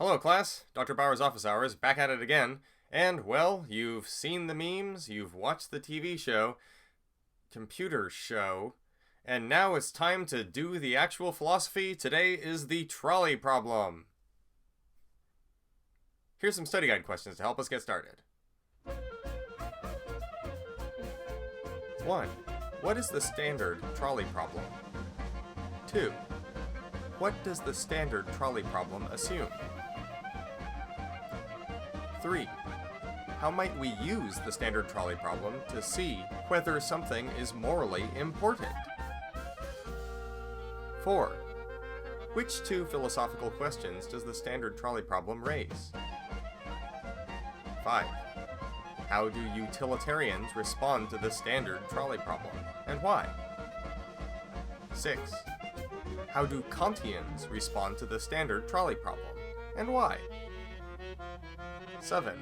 Hello, class. Dr. Bauer's office hours, back at it again. And, well, you've seen the memes, you've watched the TV show, computer show, and now it's time to do the actual philosophy. Today is the trolley problem. Here's some study guide questions to help us get started. 1. What is the standard trolley problem? 2. What does the standard trolley problem assume? 3. How might we use the standard trolley problem to see whether something is morally important? 4. Which two philosophical questions does the standard trolley problem raise? 5. How do utilitarians respond to the standard trolley problem, and why? 6. How do Kantians respond to the standard trolley problem, and why? 7.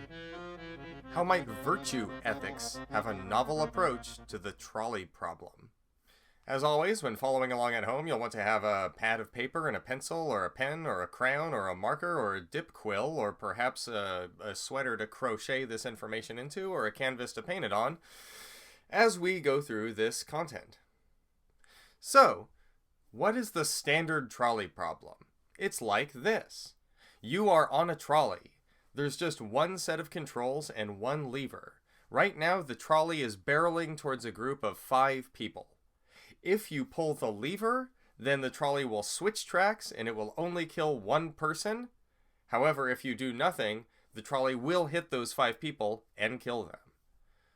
How might virtue ethics have a novel approach to the trolley problem? As always, when following along at home, you'll want to have a pad of paper and a pencil, or a pen, or a crayon, or a marker, or a dip quill, or perhaps a sweater to crochet this information into, or a canvas to paint it on, as we go through this content. So, what is the standard trolley problem? It's like this. You are on a trolley. There's just one set of controls and one lever. Right now, the trolley is barreling towards a group of 5 people. If you pull the lever, then the trolley will switch tracks and it will only kill one person. However, if you do nothing, the trolley will hit those 5 people and kill them.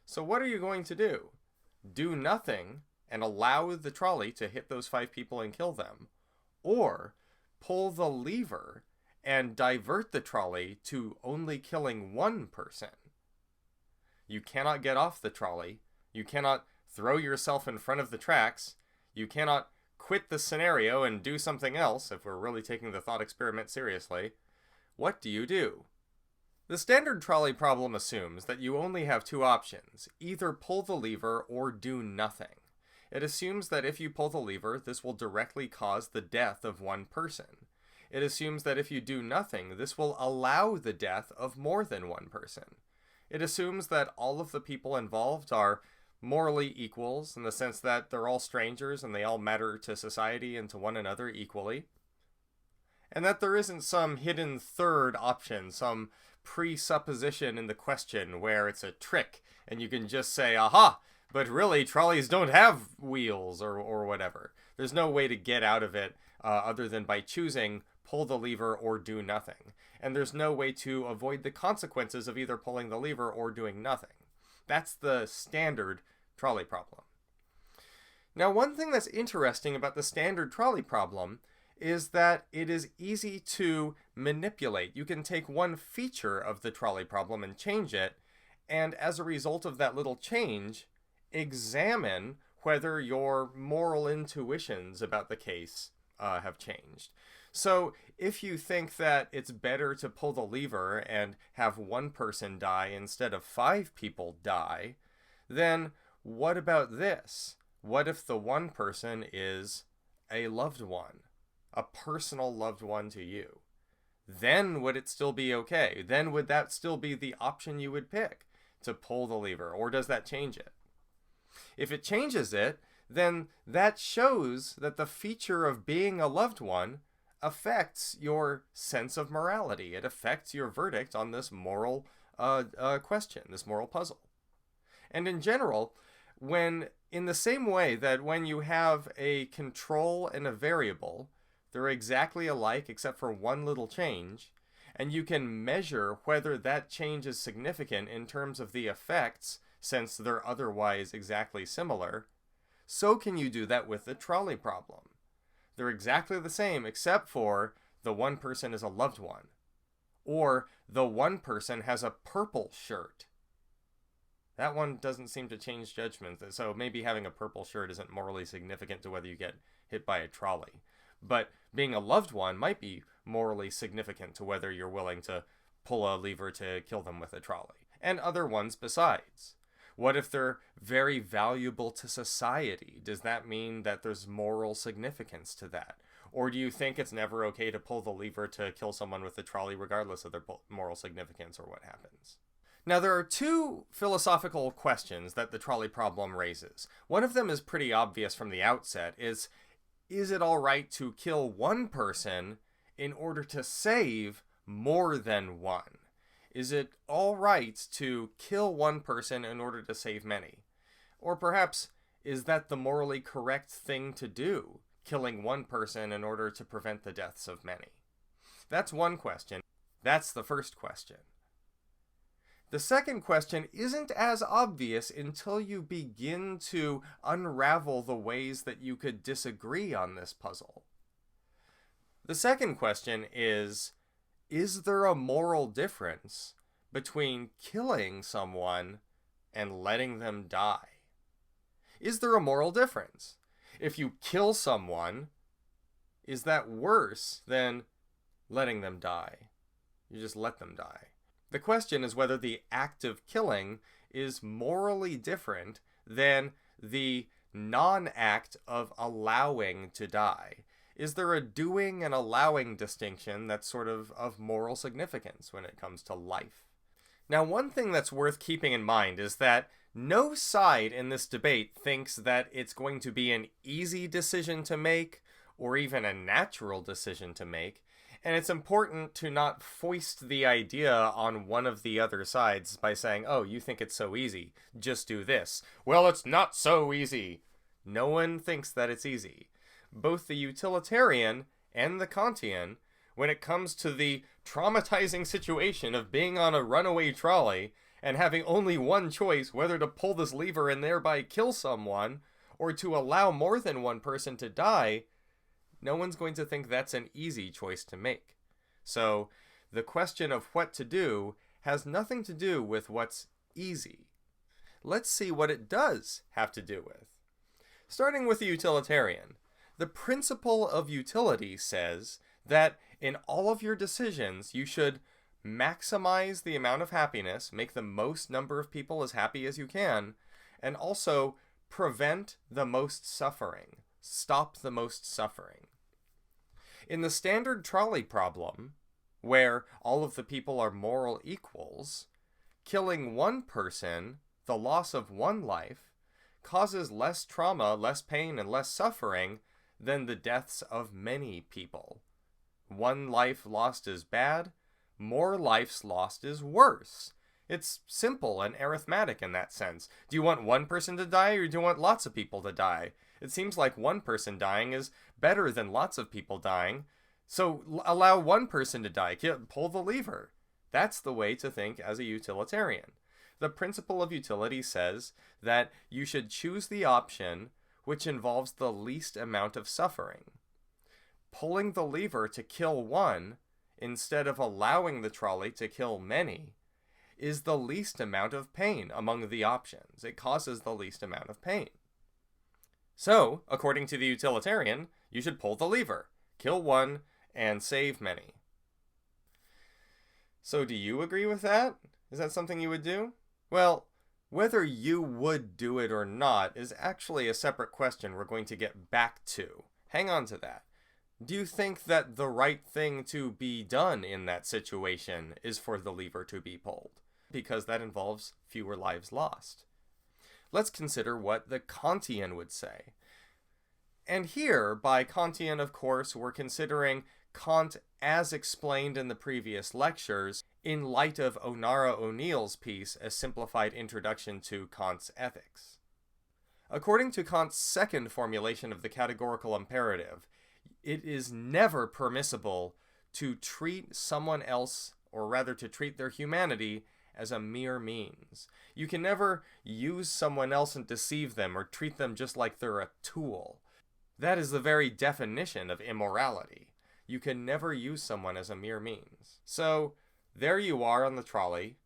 So what are you going to do? Do nothing and allow the trolley to hit those 5 people and kill them, or pull the lever and divert the trolley to only killing one person. You cannot get off the trolley. You cannot throw yourself in front of the tracks. You cannot quit the scenario and do something else, if we're really taking the thought experiment seriously. What do? The standard trolley problem assumes that you only have 2 options, either pull the lever or do nothing. It assumes that if you pull the lever, this will directly cause the death of one person. It assumes that if you do nothing, this will allow the death of more than one person. It assumes that all of the people involved are morally equals, in the sense that they're all strangers and they all matter to society and to one another equally. And that there isn't some hidden third option, some presupposition in the question where it's a trick and you can just say, aha, but really trolleys don't have wheels or whatever. There's no way to get out of it other than by choosing pull the lever or do nothing. And there's no way to avoid the consequences of either pulling the lever or doing nothing. That's the standard trolley problem. Now, one thing that's interesting about the standard trolley problem is that it is easy to manipulate. You can take one feature of the trolley problem and change it, and as a result of that little change, examine whether your moral intuitions about the case have changed. So if you think that it's better to pull the lever and have one person die instead of 5 people die, then what about this? What if the one person is a loved one, a personal loved one to you? Then would it still be okay? Then would that still be the option you would pick, to pull the lever, or does that change it? If it changes it, then that shows that the feature of being a loved one affects your sense of morality. It affects your verdict on this moral question, this moral puzzle. And in general, in the same way that when you have a control and a variable, they're exactly alike except for one little change, and you can measure whether that change is significant in terms of the effects, since they're otherwise exactly similar, so can you do that with the trolley problem. They're exactly the same except for the one person is a loved one, or the one person has a purple shirt. That one doesn't seem to change judgment, so maybe having a purple shirt isn't morally significant to whether you get hit by a trolley. But being a loved one might be morally significant to whether you're willing to pull a lever to kill them with a trolley, and other ones besides. What if they're very valuable to society? Does that mean that there's moral significance to that? Or do you think it's never okay to pull the lever to kill someone with the trolley regardless of their moral significance or what happens? Now, there are two philosophical questions that the trolley problem raises. One of them is pretty obvious from the outset, is it all right to kill one person in order to save more than one? Is it all right to kill one person in order to save many? Or perhaps, is that the morally correct thing to do, killing one person in order to prevent the deaths of many? That's one question. That's the first question. The second question isn't as obvious until you begin to unravel the ways that you could disagree on this puzzle. The second question is there a moral difference between killing someone and letting them die? Is there a moral difference? If you kill someone, is that worse than letting them die? You just let them die. The question is whether the act of killing is morally different than the non-act of allowing to die. Is there a doing and allowing distinction that's sort of moral significance when it comes to life? Now, one thing that's worth keeping in mind is that no side in this debate thinks that it's going to be an easy decision to make or even a natural decision to make. And it's important to not foist the idea on one of the other sides by saying, oh, you think it's so easy, just do this. Well, it's not so easy. No one thinks that it's easy. Both the utilitarian and the Kantian, when it comes to the traumatizing situation of being on a runaway trolley and having only one choice, whether to pull this lever and thereby kill someone or to allow more than one person to die, no one's going to think that's an easy choice to make. So the question of what to do has nothing to do with what's easy. Let's see what it does have to do with. Starting with the utilitarian, the principle of utility says that in all of your decisions, you should maximize the amount of happiness, make the most number of people as happy as you can, and also prevent the most suffering. Stop the most suffering. In the standard trolley problem, where all of the people are moral equals, killing one person, the loss of one life, causes less trauma, less pain, and less suffering than the deaths of many people. One life lost is bad, more lives lost is worse. It's simple and arithmetic in that sense. Do you want one person to die or do you want lots of people to die? It seems like one person dying is better than lots of people dying. So allow one person to die. Pull the lever. That's the way to think as a utilitarian. The principle of utility says that you should choose the option which involves the least amount of suffering. Pulling the lever to kill one instead of allowing the trolley to kill many is the least amount of pain among the options. It causes the least amount of pain. So, according to the utilitarian, you should pull the lever, kill one, and save many. So do you agree with that? Is that something you would do? Well, whether you would do it or not is actually a separate question we're going to get back to. Hang on to that. Do you think that the right thing to be done in that situation is for the lever to be pulled? Because that involves fewer lives lost. Let's consider what the Kantian would say. And here, by Kantian, of course, we're considering Kant as explained in the previous lectures in light of Onara O'Neill's piece, A Simplified Introduction to Kant's Ethics. According to Kant's second formulation of the categorical imperative, it is never permissible to treat someone else, or rather to treat their humanity, as a mere means. You can never use someone else and deceive them or treat them just like they're a tool. That is the very definition of immorality. You can never use someone as a mere means. So, there you are on the trolley.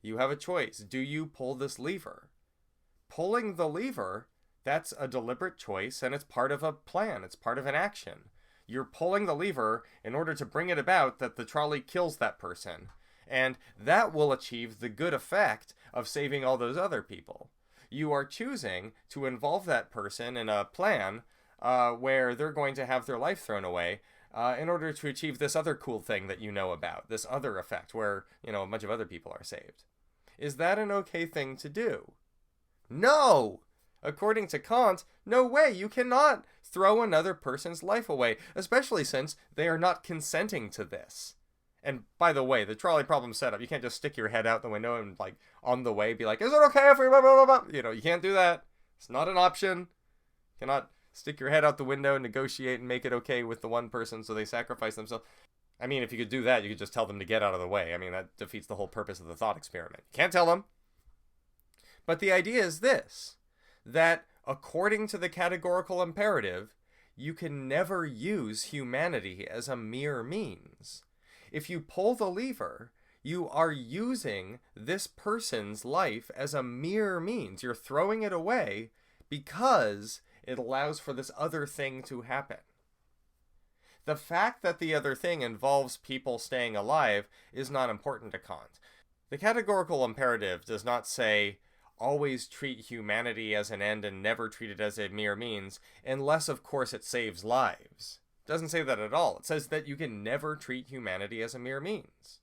You have a choice. Do you pull this lever? Pulling the lever, that's a deliberate choice, and it's part of a plan. It's part of an action. You're pulling the lever in order to bring it about that the trolley kills that person. And that will achieve the good effect of saving all those other people. You are choosing to involve that person in a plan where they're going to have their life thrown away in order to achieve this other cool thing that you know about, this other effect where, a bunch of other people are saved. Is that an okay thing to do? No! According to Kant, no way, you cannot throw another person's life away, especially since they are not consenting to this. And by the way, the trolley problem setup, you can't just stick your head out the window and, on the way be like, is it okay if we blah, blah, blah, blah? You can't do that. It's not an option. You cannot stick your head out the window and negotiate and make it okay with the one person so they sacrifice themselves. I mean, if you could do that, you could just tell them to get out of the way. I mean, that defeats the whole purpose of the thought experiment. You can't tell them. But the idea is this, that according to the categorical imperative, you can never use humanity as a mere means. If you pull the lever, you are using this person's life as a mere means. You're throwing it away because it allows for this other thing to happen. The fact that the other thing involves people staying alive is not important to Kant. The categorical imperative does not say, always treat humanity as an end and never treat it as a mere means, unless, of course, it saves lives. It doesn't say that at all. It says that you can never treat humanity as a mere means.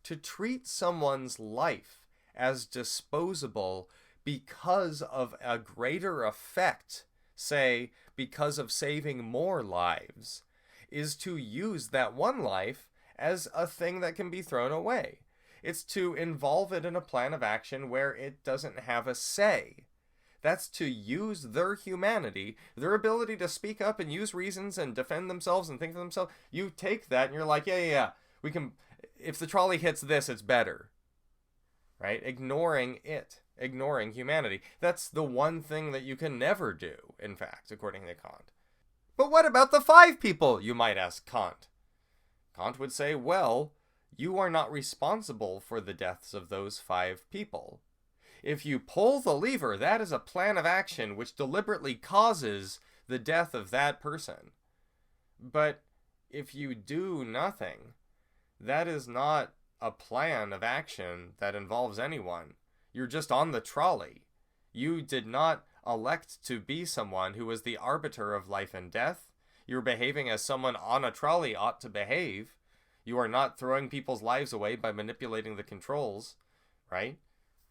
To treat someone's life as disposable because of a greater effect, say, because of saving more lives, is to use that one life as a thing that can be thrown away. It's to involve it in a plan of action where it doesn't have a say. That's to use their humanity, their ability to speak up and use reasons and defend themselves and think for themselves. You take that and you're like, yeah, we can, if the trolley hits this, it's better. Right? Ignoring humanity. That's the one thing that you can never do, in fact, according to Kant. But what about the 5 people, you might ask Kant? Kant would say, well, you are not responsible for the deaths of those 5 people. If you pull the lever, that is a plan of action which deliberately causes the death of that person. But if you do nothing, that is not a plan of action that involves anyone. You're just on the trolley. You did not elect to be someone who was the arbiter of life and death. You're behaving as someone on a trolley ought to behave. You are not throwing people's lives away by manipulating the controls, right?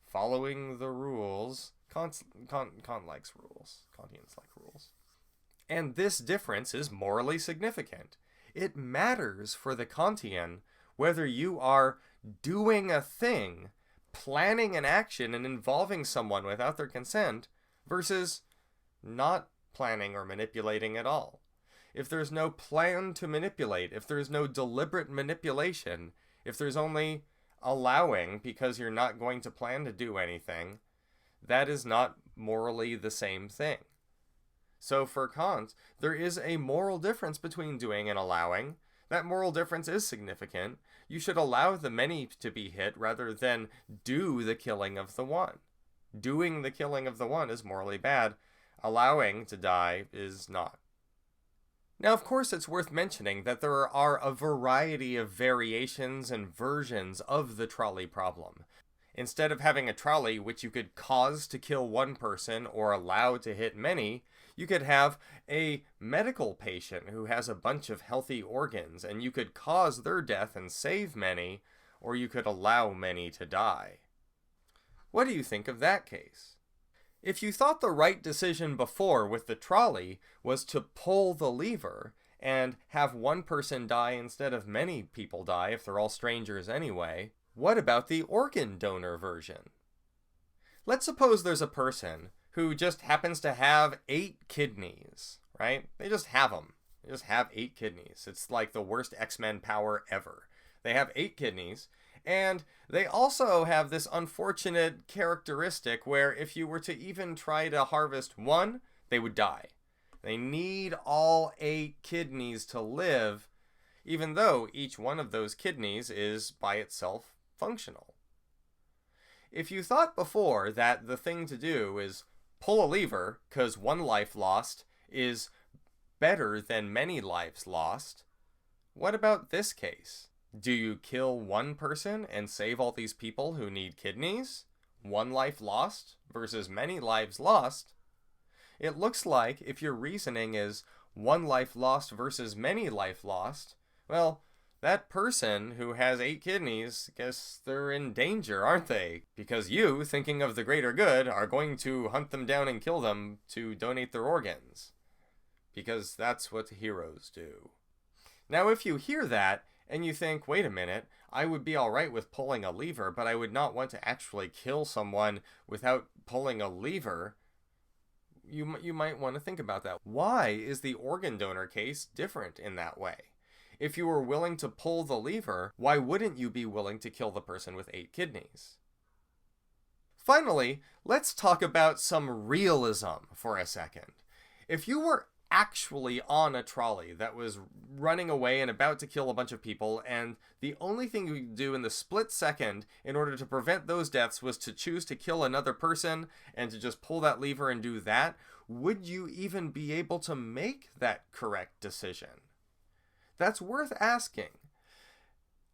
Following the rules. Kant likes rules. Kantians like rules. And this difference is morally significant. It matters for the Kantian whether you are doing a thing, planning an action and involving someone without their consent, versus not planning or manipulating at all. If there's no plan to manipulate, if there's no deliberate manipulation, if there's only allowing because you're not going to plan to do anything, that is not morally the same thing. So for Kant, there is a moral difference between doing and allowing. That moral difference is significant. You should allow the many to be hit rather than do the killing of the one. Doing the killing of the one is morally bad. Allowing to die is not. Now, of course, it's worth mentioning that there are a variety of variations and versions of the trolley problem. Instead of having a trolley which you could cause to kill one person or allow to hit many, you could have a medical patient who has a bunch of healthy organs, and you could cause their death and save many, or you could allow many to die. What do you think of that case? If you thought the right decision before with the trolley was to pull the lever and have one person die instead of many people die if they're all strangers anyway, what about the organ donor version? Let's suppose there's a person who just happens to have 8 kidneys, right? They just have them. They just have 8 kidneys. It's like the worst X-Men power ever. They have 8 kidneys, and they also have this unfortunate characteristic where if you were to even try to harvest one, they would die. They need all 8 kidneys to live, even though each one of those kidneys is by itself functional. If you thought before that the thing to do is pull a lever because one life lost is better than many lives lost, what about this case? Do you kill one person and save all these people who need kidneys? One life lost versus many lives lost? It looks like if your reasoning is one life lost versus many life lost, well, that person who has 8 kidneys, guess they're in danger, aren't they? Because you, thinking of the greater good, are going to hunt them down and kill them to donate their organs. Because that's what heroes do. Now, if you hear that, and you think, wait a minute, I would be alright with pulling a lever, but I would not want to actually kill someone without pulling a lever, you might want to think about that. Why is the organ donor case different in that way? If you were willing to pull the lever, why wouldn't you be willing to kill the person with 8 kidneys? Finally, let's talk about some realism for a second. If you were actually on a trolley that was running away and about to kill a bunch of people, and the only thing you could do in the split second in order to prevent those deaths was to choose to kill another person and to just pull that lever and do that, would you even be able to make that correct decision? That's worth asking.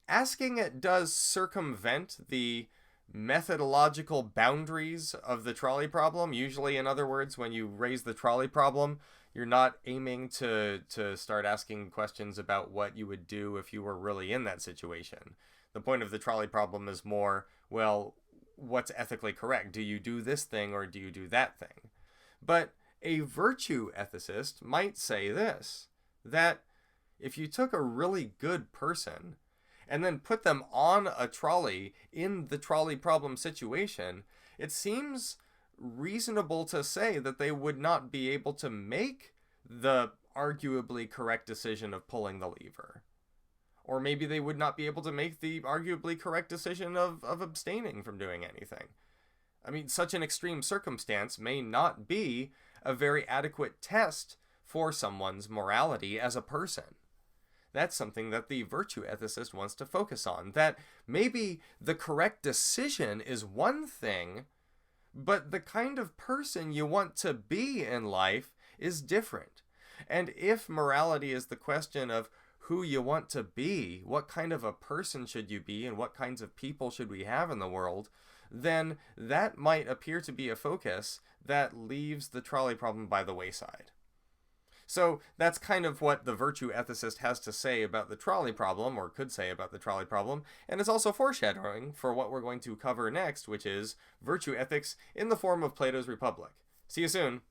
Asking it does circumvent the methodological boundaries of the trolley problem. Usually, in other words, when you raise the trolley problem, you're not aiming to start asking questions about what you would do if you were really in that situation. The point of the trolley problem is more, well, what's ethically correct? Do you do this thing or do you do that thing? But a virtue ethicist might say this, that if you took a really good person and then put them on a trolley in the trolley problem situation, it seems reasonable to say that they would not be able to make the arguably correct decision of pulling the lever. Or maybe they would not be able to make the arguably correct decision of abstaining from doing anything. I mean, such an extreme circumstance may not be a very adequate test for someone's morality as a person. That's something that the virtue ethicist wants to focus on. That maybe the correct decision is one thing, but the kind of person you want to be in life is different. And if morality is the question of who you want to be, what kind of a person should you be, and what kinds of people should we have in the world, then that might appear to be a focus that leaves the trolley problem by the wayside. So that's kind of what the virtue ethicist has to say about the trolley problem, or could say about the trolley problem, and it's also foreshadowing for what we're going to cover next, which is virtue ethics in the form of Plato's Republic. See you soon!